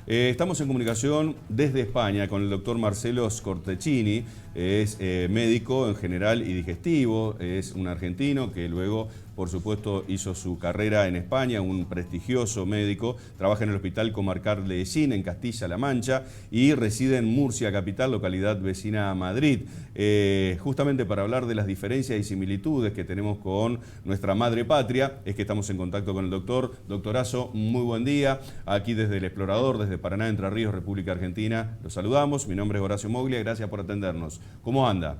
Estamos en comunicación desde España con el doctor Marcelo Scortecchini. Es médico en general y digestivo, es un argentino que luego, por supuesto, hizo su carrera en España, un prestigioso médico, trabaja en el Hospital Comarcal de Ecín, en Castilla-La Mancha, y reside en Murcia, capital, localidad vecina a Madrid. Justamente para hablar de las diferencias y similitudes que tenemos con nuestra madre patria, es que estamos en contacto con el doctor. Doctorazo, muy buen día. Aquí desde El Explorador, desde Paraná, Entre Ríos, República Argentina, los saludamos. Mi nombre es Horacio Moglia, gracias por atendernos. ¿Cómo anda?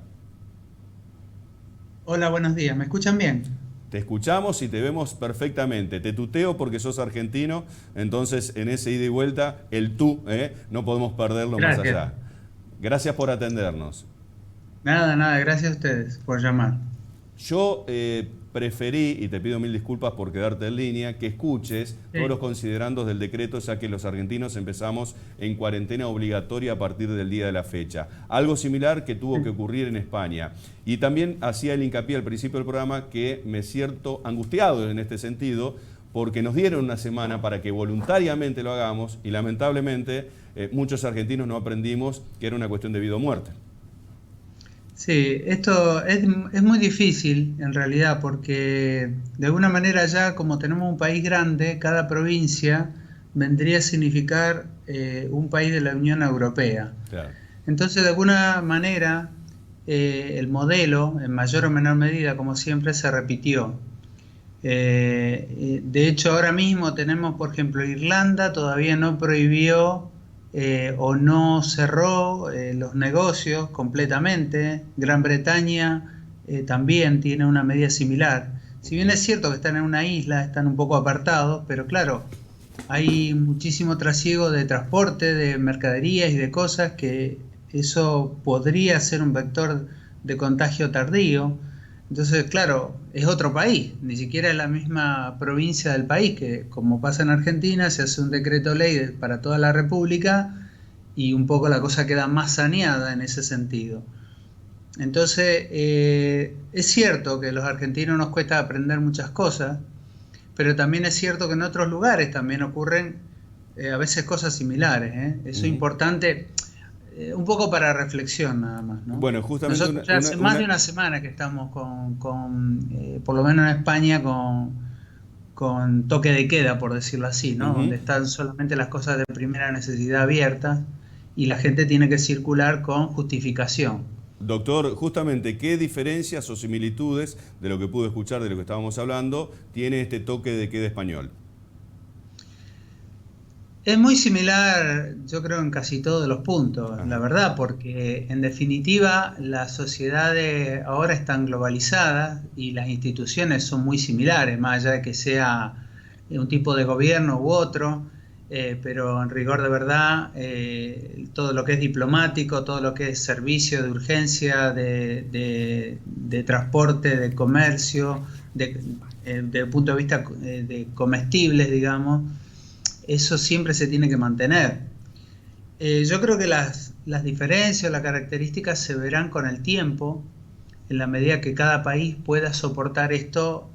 Hola, buenos días. ¿Me escuchan bien? Te escuchamos y te vemos perfectamente. Te tuteo porque sos argentino, entonces en ese ida y vuelta, el tú, no podemos perderlo más Gracias. allá. Gracias por atendernos. Nada, gracias a ustedes por llamar. Yo preferí, y te pido mil disculpas por quedarte en línea, que escuches todos los Sí. considerandos del decreto, ya que los argentinos empezamos en cuarentena obligatoria a partir del día de la fecha. Algo similar que tuvo que ocurrir en España. Y también hacía el hincapié al principio del programa que me siento angustiado en este sentido, porque nos dieron una semana para que voluntariamente lo hagamos y lamentablemente muchos argentinos no aprendimos que era una cuestión de vida o muerte. Sí, esto es muy difícil en realidad porque de alguna manera ya como tenemos un país grande, cada provincia vendría a significar un país de la Unión Europea. Claro. Entonces de alguna manera el modelo, en mayor o menor medida, como siempre, se repitió. De hecho, ahora mismo tenemos, por ejemplo, Irlanda todavía no prohibió o no cerró los negocios completamente. Gran Bretaña también tiene una medida similar. Si bien es cierto que están en una isla, están un poco apartados, pero claro, hay muchísimo trasiego de transporte, de mercaderías y de cosas que eso podría ser un vector de contagio tardío. Entonces, claro, es otro país, ni siquiera es la misma provincia del país, que como pasa en Argentina, se hace un decreto ley para toda la República y un poco la cosa queda más saneada en ese sentido. Entonces, es cierto que a los argentinos nos cuesta aprender muchas cosas, pero también es cierto que en otros lugares también ocurren a veces cosas similares, ¿eh? Eso es Ujú. importante, un poco para reflexión nada más, ¿no? Bueno, justamente Nosotros ya hace más de una semana que estamos por lo menos en España, con toque de queda, por decirlo así, ¿no? Ujú. Donde están solamente las cosas de primera necesidad abiertas y la gente tiene que circular con justificación. Doctor, justamente, ¿qué diferencias o similitudes de lo que pude escuchar de lo que estábamos hablando tiene este toque de queda español? Es muy similar, yo creo, en casi todos los puntos, la Ajá. verdad, porque en definitiva las sociedades ahora están globalizadas y las instituciones son muy similares, más allá de que sea un tipo de gobierno u otro, pero en rigor de verdad, todo lo que es diplomático, todo lo que es servicio de urgencia, de transporte, de comercio, desde el punto de vista de comestibles, digamos, eso siempre se tiene que mantener. Yo creo que las diferencias, las características se verán con el tiempo, en la medida que cada país pueda soportar esto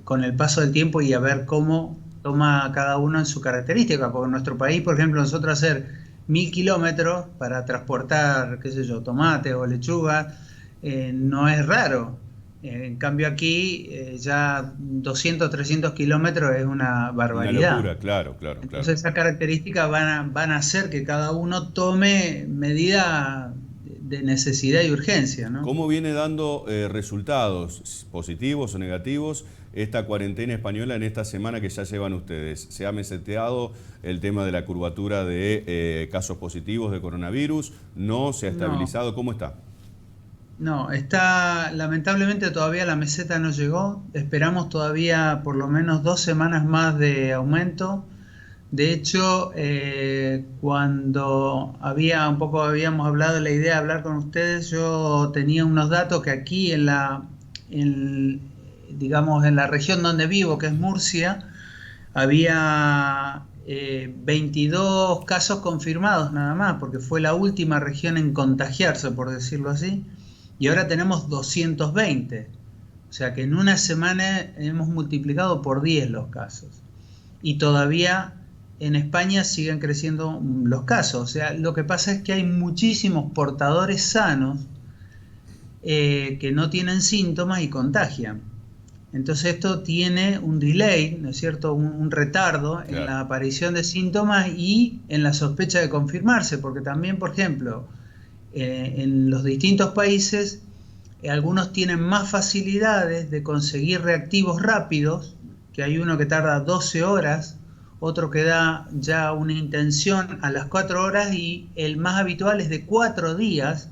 con el paso del tiempo y a ver cómo toma cada uno en su característica. Porque en nuestro país, por ejemplo, nosotros hacer 1000 kilómetros para transportar, qué sé yo, tomate o lechuga, no es raro. En cambio aquí ya 200, 300 kilómetros es una Una barbaridad. locura, claro, claro, claro. Entonces esas características van a hacer que cada uno tome medidas de necesidad y urgencia, ¿no? ¿Cómo viene dando resultados positivos o negativos esta cuarentena española en esta semana que ya llevan ustedes? ¿Se ha meseteado el tema de la curvatura de casos positivos de coronavirus? ¿No? ¿Se ha No, estabilizado? ¿Cómo está? no, lamentablemente todavía la meseta no llegó. Esperamos todavía por lo menos 2 semanas más de aumento. De hecho, cuando habíamos hablado de la idea de hablar con ustedes, yo tenía unos datos que aquí en, digamos, en la región donde vivo, que es Murcia, había 22 casos confirmados nada más, porque fue la última región en contagiarse, por decirlo así, y ahora tenemos 220. O sea que en una semana hemos multiplicado por 10 los casos. Y todavía en España siguen creciendo los casos. O sea, lo que pasa es que hay muchísimos portadores sanos que no tienen síntomas y contagian. Entonces esto tiene un delay, ¿no es cierto?, un retardo en la aparición de síntomas y en la sospecha de confirmarse, porque también, por ejemplo, en los distintos países, algunos tienen más facilidades de conseguir reactivos rápidos, que hay uno que tarda 12 horas, otro que da ya una intención a las 4 horas y el más habitual es de 4 días,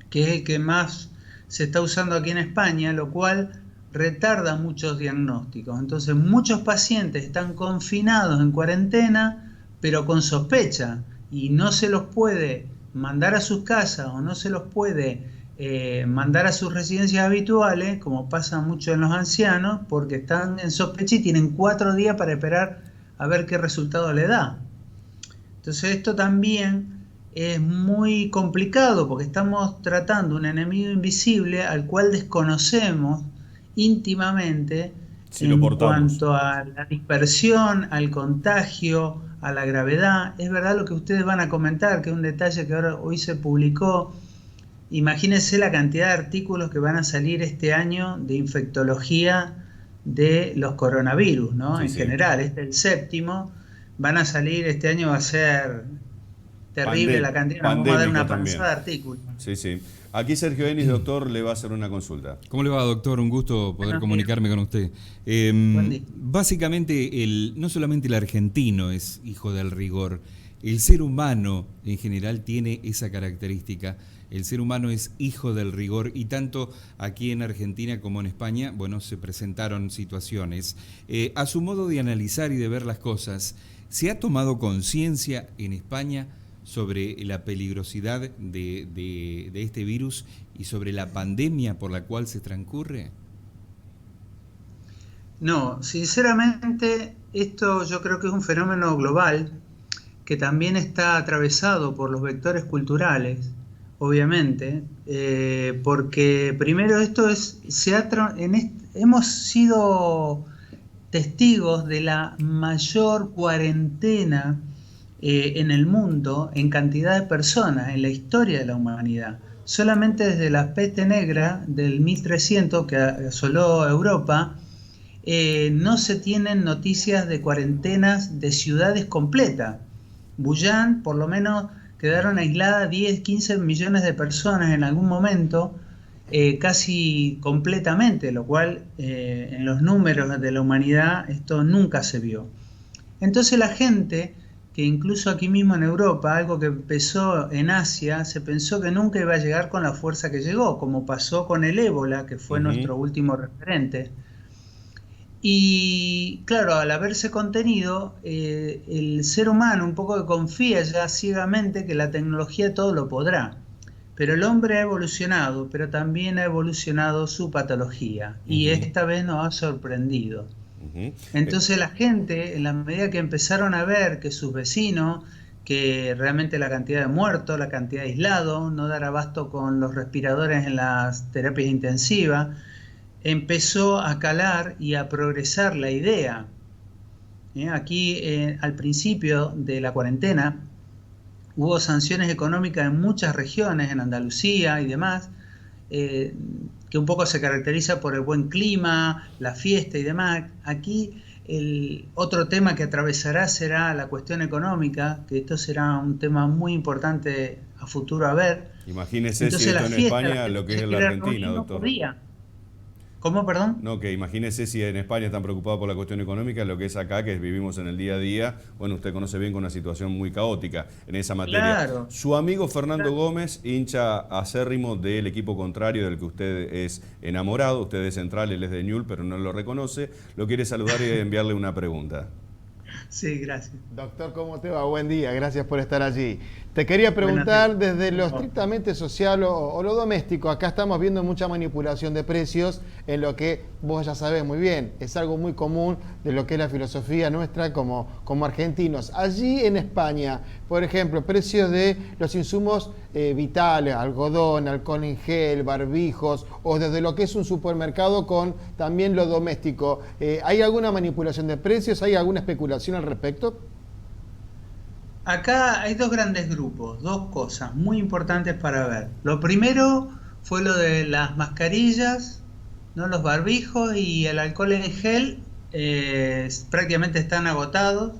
que es el que más se está usando aquí en España, lo cual retarda muchos diagnósticos. Entonces muchos pacientes están confinados en cuarentena, pero con sospecha, y no se los puede mandar a sus casas o no se los puede mandar a sus residencias habituales, como pasa mucho en los ancianos, porque están en sospecha y tienen 4 días para esperar a ver qué resultado le da. Entonces esto también es muy complicado porque estamos tratando un enemigo invisible al cual desconocemos íntimamente en cuanto a la dispersión, al contagio, a la gravedad. Es verdad lo que ustedes van a comentar, que es un detalle que hoy se publicó. Imagínense la cantidad de artículos que van a salir este año de infectología de los coronavirus, ¿no? En general, este es el 7º. Van a salir, este año va a ser terrible la cantidad, nos vamos a dar una panzada de artículos. Sí, sí. Aquí Sergio Denis, doctor, le va a hacer una consulta. ¿Cómo le va, doctor? Un gusto poder comunicarme con usted. Básicamente, no solamente el argentino es hijo del rigor, el ser humano en general tiene esa característica. El ser humano es hijo del rigor y tanto aquí en Argentina como en España, bueno, se presentaron situaciones. A su modo de analizar y de ver las cosas, ¿se ha tomado conciencia en España sobre la peligrosidad de este virus y sobre la pandemia por la cual se transcurre? No, sinceramente esto yo creo que es un fenómeno global que también está atravesado por los vectores culturales, obviamente, porque primero esto hemos sido testigos de la mayor cuarentena en el mundo en cantidad de personas en la historia de la humanidad. Solamente desde la peste negra del 1300 que asoló Europa, no se tienen noticias de cuarentenas de ciudades completas. Wuhan, por lo menos, quedaron aisladas 10, 15 millones de personas en algún momento, casi completamente, lo cual en los números de la humanidad esto nunca se vio. Entonces la gente, que incluso aquí mismo en Europa, algo que empezó en Asia, se pensó que nunca iba a llegar con la fuerza que llegó, como pasó con el ébola, que fue nuestro último referente. Y claro, al haberse contenido, el ser humano un poco que confía ya ciegamente que la tecnología todo lo podrá. Pero el hombre ha evolucionado, pero también ha evolucionado su patología. Y esta vez nos ha sorprendido. Entonces la gente, en la medida que empezaron a ver que sus vecinos, que realmente la cantidad de muertos, la cantidad de aislados, no dar abasto con los respiradores en las terapias intensivas, empezó a calar y a progresar la idea. Aquí al principio de la cuarentena hubo sanciones económicas en muchas regiones, en Andalucía y demás, que un poco se caracteriza por el buen clima, la fiesta y demás. Aquí el otro tema que atravesará será la cuestión económica, que esto será un tema muy importante a futuro a ver. Imagínese si esto en España lo que es en la Argentina, doctor. ¿Cómo, perdón? No, que imagínese si en España están preocupados por la cuestión económica, lo que es acá, que vivimos en el día a día. Bueno, usted conoce bien con una situación muy caótica en esa materia. Claro. Su amigo Fernando Gómez, hincha acérrimo del equipo contrario del que usted es enamorado. Usted es central, él es de Ñul, pero no lo reconoce. Lo quiere saludar y enviarle una pregunta. Sí, gracias. Doctor, ¿cómo te va? Buen día, gracias por estar allí. Te quería preguntar desde lo estrictamente social o lo doméstico. Acá estamos viendo mucha manipulación de precios en lo que vos ya sabés muy bien. Es algo muy común de lo que es la filosofía nuestra como argentinos. Allí en España, por ejemplo, precios de los insumos vitales, algodón, alcohol en gel, barbijos, o desde lo que es un supermercado con también lo doméstico. ¿Hay alguna manipulación de precios? ¿Hay alguna especulación al respecto? acá hay dos grandes grupos, dos cosas muy importantes para ver. Lo primero fue lo de las mascarillas, ¿no? Los barbijos y el alcohol en gel prácticamente están agotados.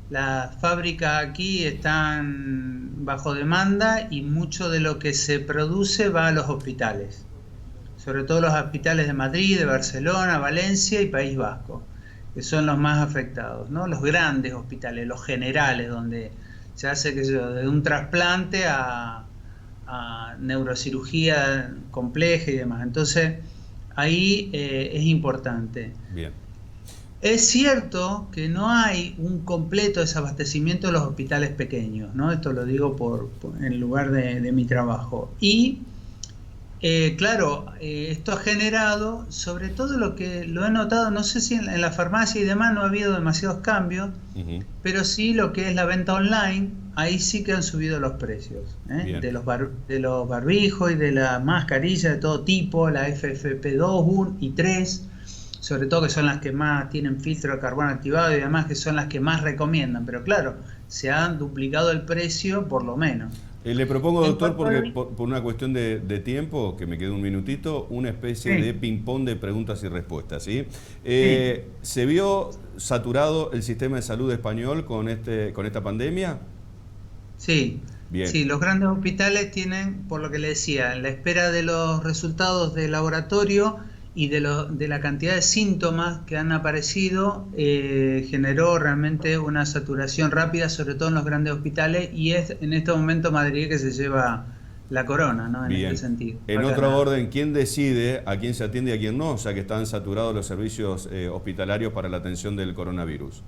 Las fábricas aquí están bajo demanda y mucho de lo que se produce va a los hospitales, sobre todo los hospitales de Madrid, de Barcelona, Valencia y País Vasco, que son los más afectados, ¿no? Los grandes hospitales, los generales, donde se hace, qué sé yo, de un trasplante a neurocirugía compleja y demás. Entonces, ahí es importante. Bien. Es cierto que no hay un completo desabastecimiento de los hospitales pequeños, ¿no? Esto lo digo en lugar de mi trabajo. Y claro, esto ha generado, sobre todo lo que lo he notado, no sé si en la farmacia y demás no ha habido demasiados cambios, pero sí lo que es la venta online, ahí sí que han subido los precios, de los barbijos y de la mascarilla de todo tipo, la FFP2, 1 y 3, sobre todo que son las que más tienen filtro de carbono activado y demás, que son las que más recomiendan, pero claro, se han duplicado el precio por lo menos. Le propongo, doctor, porque por una cuestión de tiempo, que me queda un minutito, una especie de ping-pong de preguntas y respuestas, ¿sí? ¿Se vio saturado el sistema de salud español con esta pandemia? Sí. Bien. Sí, los grandes hospitales tienen, por lo que le decía, en la espera de los resultados de laboratorio y de la cantidad de síntomas que han aparecido, generó realmente una saturación rápida, sobre todo en los grandes hospitales, y es en este momento Madrid que se lleva la corona, ¿no? En este sentido. En otro orden, ¿quién decide a quién se atiende y a quién no? O sea, que están saturados los servicios hospitalarios para la atención del coronavirus.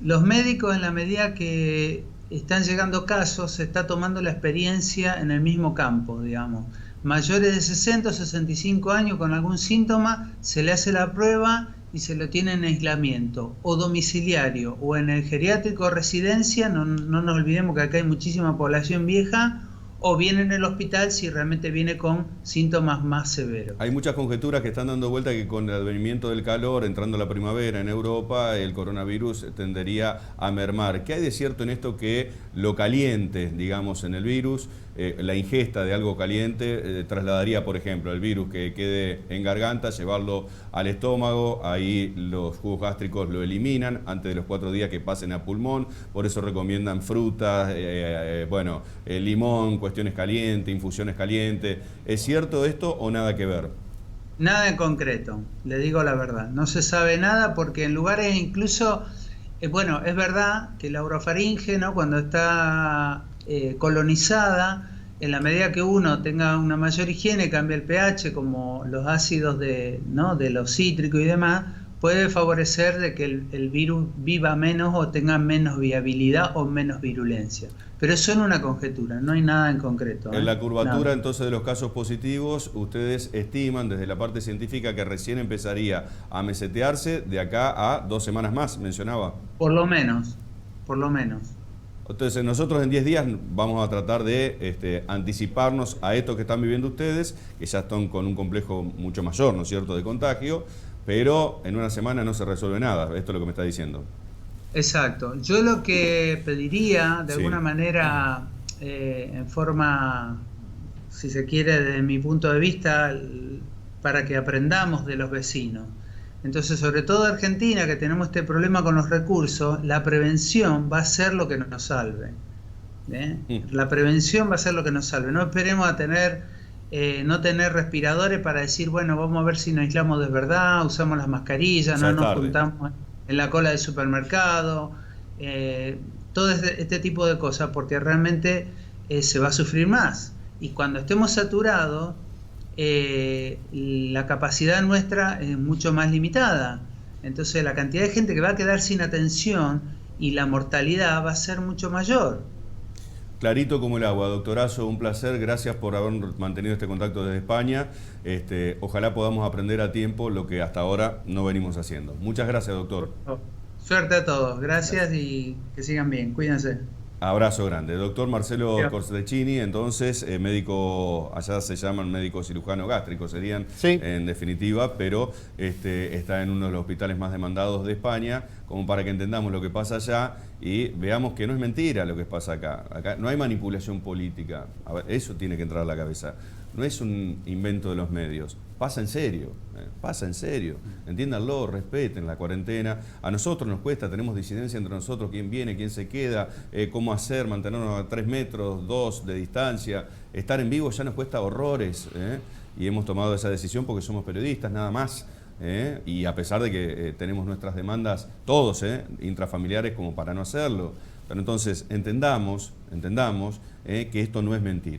Los médicos, en la medida que están llegando casos, se está tomando la experiencia en el mismo campo, digamos. Mayores de 60 o 65 años con algún síntoma, se le hace la prueba y se lo tiene en aislamiento, o domiciliario, o en el geriátrico residencia, no nos olvidemos que acá hay muchísima población vieja, o bien en el hospital si realmente viene con síntomas más severos. Hay muchas conjeturas que están dando vuelta que con el advenimiento del calor, entrando la primavera en Europa, el coronavirus tendería a mermar. ¿Qué hay de cierto en esto que lo caliente, digamos, en el virus, la ingesta de algo caliente, trasladaría, por ejemplo, el virus que quede en garganta, llevarlo al estómago, ahí los jugos gástricos lo eliminan antes de los 4 días que pasen a pulmón, por eso recomiendan frutas, limón, cuestiones calientes, infusiones calientes? ¿Es cierto esto o nada que ver? Nada en concreto, le digo la verdad. No se sabe nada porque en lugares incluso, es verdad que la orofaringe, ¿no? Cuando está colonizada, en la medida que uno tenga una mayor higiene, cambia el pH, como los ácidos de los cítricos y demás, puede favorecer de que el virus viva menos o tenga menos viabilidad o menos virulencia. Pero eso es una conjetura, no hay nada en concreto. En la curvatura entonces de los casos positivos, ustedes estiman desde la parte científica que recién empezaría a mesetearse de acá a 2 semanas más, mencionaba. Por lo menos. Entonces nosotros en 10 días vamos a tratar de anticiparnos a esto que están viviendo ustedes, que ya están con un complejo mucho mayor, ¿no es cierto?, de contagio, pero en una semana no se resuelve nada. Esto es lo que me está diciendo. Exacto. Yo lo que pediría, de alguna manera, en forma, si se quiere, desde mi punto de vista, para que aprendamos de los vecinos. Entonces, sobre todo Argentina, que tenemos este problema con los recursos, la prevención va a ser lo que nos salve. La prevención va a ser lo que nos salve. No esperemos a no tener respiradores para decir, bueno, vamos a ver si nos aislamos de verdad, usamos las mascarillas, no nos juntamos en la cola del supermercado, todo este tipo de cosas, porque realmente se va a sufrir más. Y cuando estemos saturados, la capacidad nuestra es mucho más limitada. Entonces la cantidad de gente que va a quedar sin atención y la mortalidad va a ser mucho mayor. Clarito como el agua, doctorazo, un placer, gracias por haber mantenido este contacto desde España. Ojalá podamos aprender a tiempo lo que hasta ahora no venimos haciendo. Muchas gracias, doctor. Suerte a todos, gracias y que sigan bien, cuídense. Abrazo grande. Doctor Marcelo Cortecchini, entonces, médico, allá se llaman médico cirujano gástrico, serían sí, en definitiva, pero está en uno de los hospitales más demandados de España, como para que entendamos lo que pasa allá y veamos que no es mentira lo que pasa acá. Acá no hay manipulación política. A ver, eso tiene que entrar a la cabeza. No es un invento de los medios. Pasa en serio, pasa en serio. Entiéndanlo, respeten la cuarentena. A nosotros nos cuesta, tenemos disidencia entre nosotros, quién viene, quién se queda, cómo hacer, mantenernos a 3 metros, 2 de distancia. Estar en vivo ya nos cuesta horrores, y hemos tomado esa decisión porque somos periodistas, nada más. Y a pesar de que tenemos nuestras demandas, todos, intrafamiliares, como para no hacerlo. Pero entonces, entendamos que esto no es mentira.